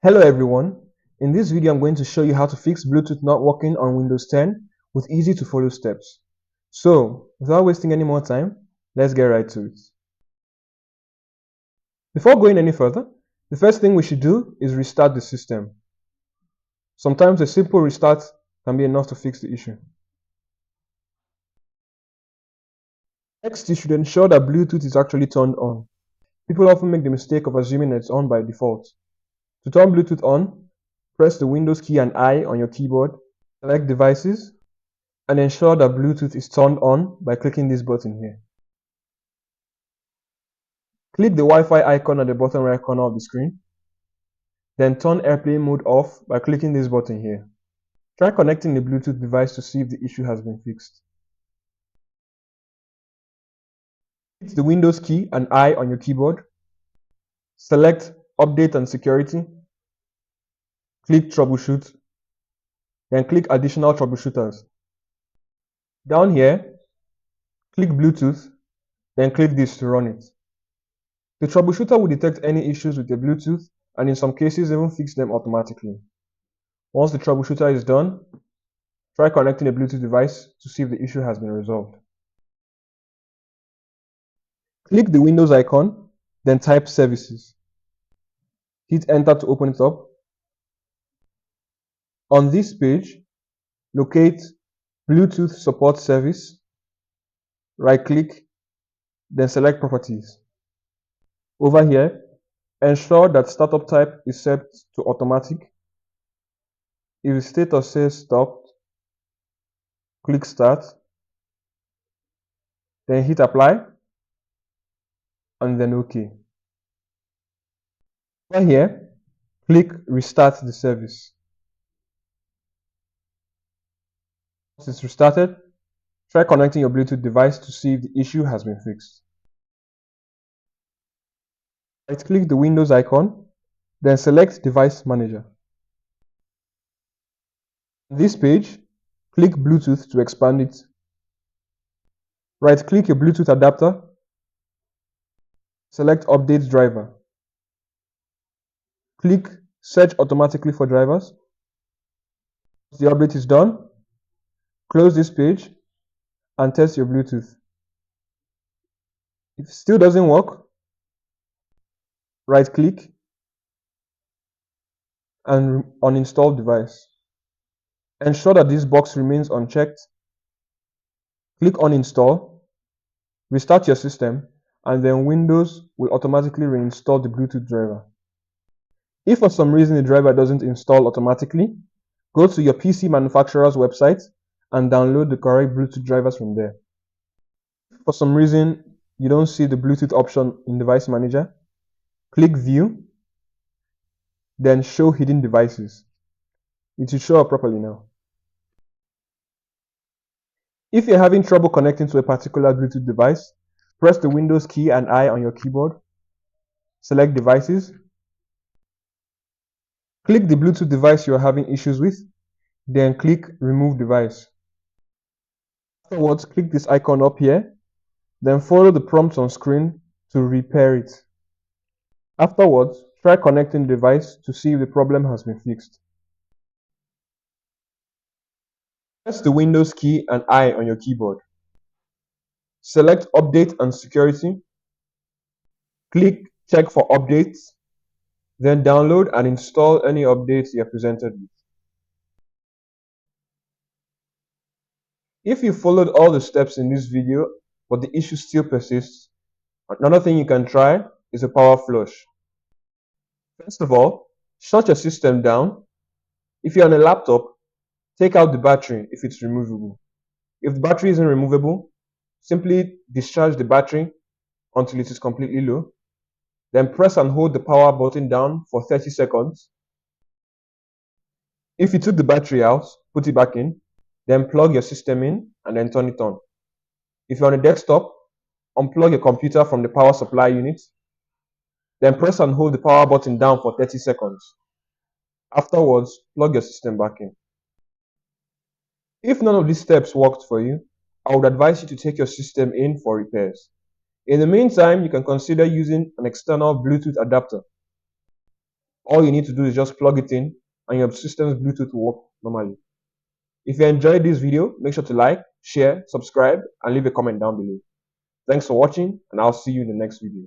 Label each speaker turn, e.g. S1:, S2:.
S1: Hello everyone, in this video I'm going to show you how to fix Bluetooth not working on Windows 10 with easy to follow steps. So, without wasting any more time, let's get right to it. Before going any further, the first thing we should do is restart the system. Sometimes a simple restart can be enough to fix the issue. Next, you should ensure that Bluetooth is actually turned on. People often make the mistake of assuming that it's on by default. To turn Bluetooth on, press the Windows key and I on your keyboard, select Devices, and ensure that Bluetooth is turned on by clicking this button here. Click the Wi-Fi icon at the bottom right corner of the screen. Then turn airplane mode off by clicking this button here. Try connecting the Bluetooth device to see if the issue has been fixed. Hit the Windows key and I on your keyboard. Select Update and Security. Click Troubleshoot. Then click Additional Troubleshooters. Down here, click Bluetooth. Then click this to run it. The troubleshooter will detect any issues with the Bluetooth and in some cases even fix them automatically. Once the troubleshooter is done, try connecting a Bluetooth device to see if the issue has been resolved. Click the Windows icon, then type Services. Hit Enter to open it up. On this page, locate Bluetooth Support Service, right-click, then select Properties. Over here, ensure that Startup type is set to Automatic. If the status says Stopped, click Start, then hit Apply, and then OK. Over here, click Restart the service. Once it's restarted, try connecting your Bluetooth device to see if the issue has been fixed. Right-click the Windows icon, then select Device Manager. On this page, click Bluetooth to expand it. Right-click your Bluetooth adapter, select Update Driver. Click Search automatically for drivers. Once the update is done, close this page and test your Bluetooth. If it still doesn't work, right-click and uninstall device. Ensure that this box remains unchecked. Click Uninstall, restart your system, and then Windows will automatically reinstall the Bluetooth driver. If for some reason the driver doesn't install automatically, go to your PC manufacturer's website and download the correct Bluetooth drivers from there. If for some reason you don't see the Bluetooth option in Device Manager, click View, then Show Hidden Devices. It should show up properly now. If you're having trouble connecting to a particular Bluetooth device, press the Windows key and I on your keyboard, select Devices, click the Bluetooth device you are having issues with, then click Remove Device. Afterwards, click this icon up here, then follow the prompts on screen to repair it. Afterwards, try connecting the device to see if the problem has been fixed. Press the Windows key and I on your keyboard. Select Update and Security. Click Check for updates. Then download and install any updates you are presented with. If you followed all the steps in this video, but the issue still persists, another thing you can try is a power flush. First of all, shut your system down. If you're on a laptop, take out the battery if it's removable. If the battery isn't removable, simply discharge the battery until it is completely low. Then press and hold the power button down for 30 seconds. If you took the battery out, put it back in, then plug your system in and then turn it on. If you're on a desktop, unplug your computer from the power supply unit, then press and hold the power button down for 30 seconds. Afterwards, plug your system back in. If none of these steps worked for you, I would advise you to take your system in for repairs. In the meantime, you can consider using an external Bluetooth adapter. All you need to do is just plug it in and your system's Bluetooth will work normally. If you enjoyed this video, make sure to like, share, subscribe, and leave a comment down below. Thanks for watching, and I'll see you in the next video.